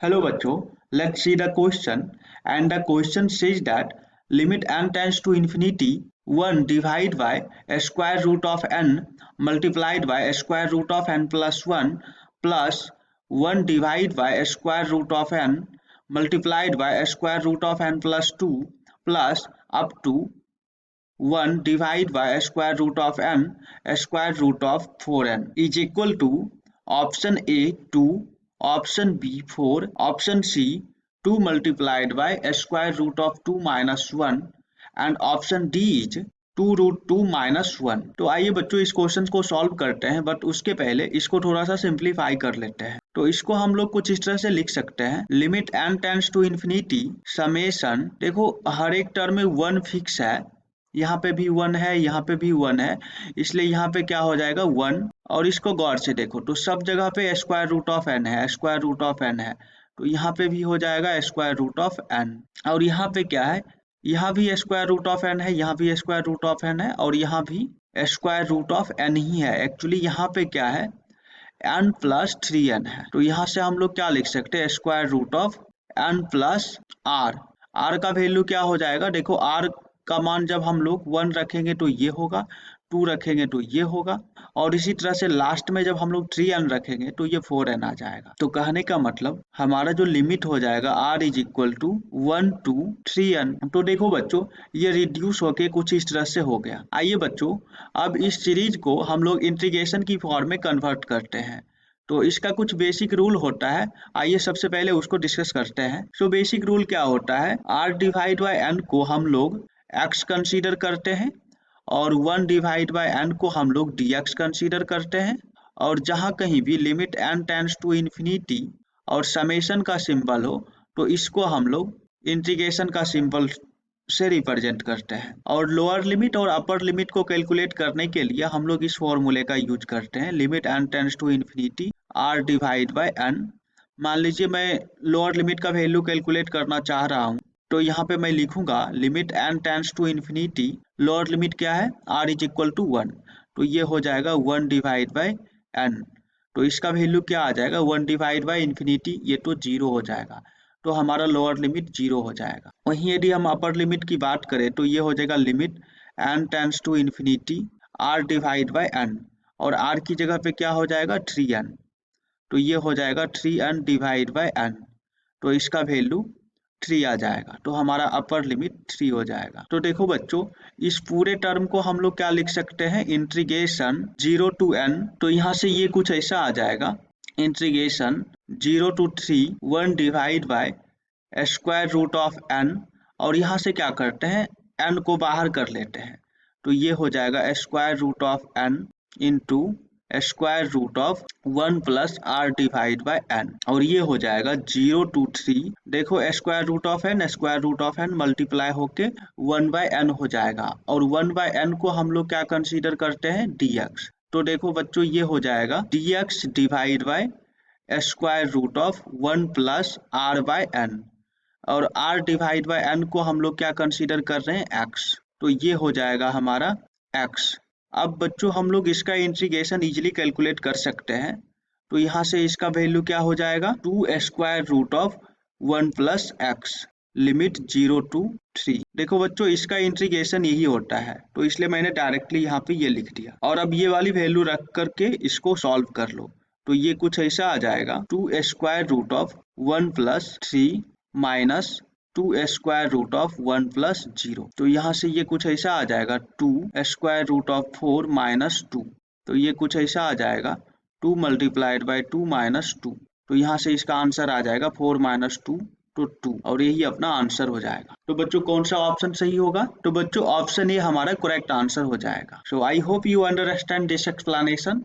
Hello bachcho, let's see the question, and the question says that limit n tends to infinity 1 divided by a square root of n multiplied by a square root of n plus 1 plus 1 divided by a square root of n multiplied by a square root of n plus 2 plus up to 1 divided by a square root of n a square root of 4n is equal to option A 2, option B 4, option C 2 multiplied by a square root of 2 minus 1 and option D is 2 root 2 minus 1। तो आइए बच्चों इस question को solve करते हैं, but उसके पहले इसको थोड़ा सा सिंप्लीफाई कर लेते हैं। तो इसको हम लोग कुछ इस तरह से लिख सकते हैं, limit n tends to infinity summation, देखो हर एक टर्म में 1 फिक्स है, यहाँ पे भी 1 है, यहाँ पे भी 1 है, इसलिए यहाँ पे क्या हो जाएगा 1। और इसको गौर से देखो तो सब जगह पे स्क्वायर रूट ऑफ n है, स्क्वायर रूट ऑफ n है, तो यहाँ पे भी हो जाएगा स्क्वायर रूट ऑफ n। और यहाँ पे क्या है, यहाँ भी स्क्वायर रूट ऑफ n है, यहाँ भी स्क्वायर रूट ऑफ n है, और यहाँ भी स्क्वायर रूट ऑफ n ही है। एक्चुअली यहाँ पे क्या है, n प्लस 3n है, तो यहाँ से हम लोग क्या लिख सकते हैं, square root of n plus r। r का वैल्यू क्या हो जाएगा, देखो r का मान जब हम लोग 1 रखेंगे तो ये होगा, 2 रखेंगे तो ये होगा, और इसी तरह से लास्ट में जब हम लोग 3n रखेंगे तो ये 4n आ जाएगा। तो कहने का मतलब हमारा जो लिमिट हो जाएगा r is equal to 1 to 3n। तो देखो बच्चों ये रिड्यूस होके कुछ इस तरह से हो गया। आइए बच्चों अब इस सीरीज को हम लोग इंटीग्रेशन की फॉर्म में कन्वर्ट करते हैं। तो इसका कुछ बेसिक रूल होता है, आइए सबसे पहले उसको डिस्कस करते हैं। सो बेसिक रूल क्या होता है, r डिवाइड बाय n को हम लोग x कंसीडर करते हैं और 1 डिवाइड बाय n को हम लोग dx कंसीडर करते हैं, और जहां कहीं भी limit n tends to infinity और समेशन का सिंबल हो तो इसको हम लोग इंटीग्रेशन का सिंबल से रिप्रेजेंट करते हैं। और लोअर लिमिट और अपर लिमिट को कैलकुलेट करने के लिए हम लोग इस फॉर्मूले का यूज करते हैं, limit n tends to infinity r divide by n। मान लीजिए मैं लोअर लिमिट का वैल्यू कैलकुलेट करना चाह रहा हूँ, तो यहाँ पे मैं लिखूंगा limit n tends to infinity, lower limit क्या है r इज इक्वल टू 1, तो ये हो जाएगा 1 डिवाइड बाय n। तो इसका वैल्यू क्या आ जाएगा, 1 डिवाइड बाय इन्फिनिटी, ये तो 0 हो जाएगा, तो हमारा लोअर लिमिट 0 हो जाएगा। वहीं यदि हम अपर लिमिट की बात करें तो ये हो जाएगा limit n tends to infinity r divide by n, और r की जगह पे क्या हो जाएगा 3n, तो ये हो जाएगा 3n डिवाइड बाय n, तो इसका वैल्यू 3 आ जाएगा, तो हमारा अपर लिमिट 3 हो जाएगा। तो देखो बच्चों इस पूरे टर्म को हम लोग क्या लिख सकते हैं, इंटीग्रेशन 0 टू n, तो यहाँ से ये कुछ ऐसा आ जाएगा, integration 0 to 3 1 divide by square root of n, और यहाँ से क्या करते हैं n को बाहर कर लेते हैं, तो ये हो जाएगा square root of n into square root of 1 plus r divide by n, और ये हो जाएगा 0 to 3, देखो square root of n multiply होके 1 बाय n हो जाएगा, और 1 बाय n को हम लोग क्या कंसीडर करते हैं dx। तो देखो बच्चों ये हो जाएगा dx divide by square root of 1 plus r by n, और r डिवाइड बाय n को हम लोग क्या कंसीडर कर रहे हैं x, तो ये हो जाएगा हमारा x। अब बच्चों हम लोग इसका इंटीग्रेशन इजीली कैलकुलेट कर सकते हैं, तो यहाँ से इसका वैल्यू क्या हो जाएगा 2 square root of 1 plus x limit 0 to 3। देखो बच्चों इसका इंटीग्रेशन यही होता है, तो इसलिए मैंने डायरेक्टली यहाँ पे ये लिख दिया, और अब ये वाली वैल्यू रख करके इसको सॉल्व कर लो, तो ये कुछ ऐसा आ जाएगा 2 square root of 1 plus 3 minus 2 square root of 1 plus 0, तो यहाँ से ये कुछ ऐसा आ जाएगा 2 स्क्वायर रूट ऑफ 4 माइनस 2, तो ये कुछ ऐसा आ जाएगा 2 मल्टीप्लाइड बाय 2 माइनस 2, तो यहाँ से इसका आंसर आ जाएगा 4 माइनस 2 तो 2, और यही अपना आंसर हो जाएगा। तो बच्चों कौन सा ऑप्शन सही होगा, तो बच्चों ऑप्शन ए हमारा करेक्ट आंसर हो जाएगा। So I hope you understand this explanation.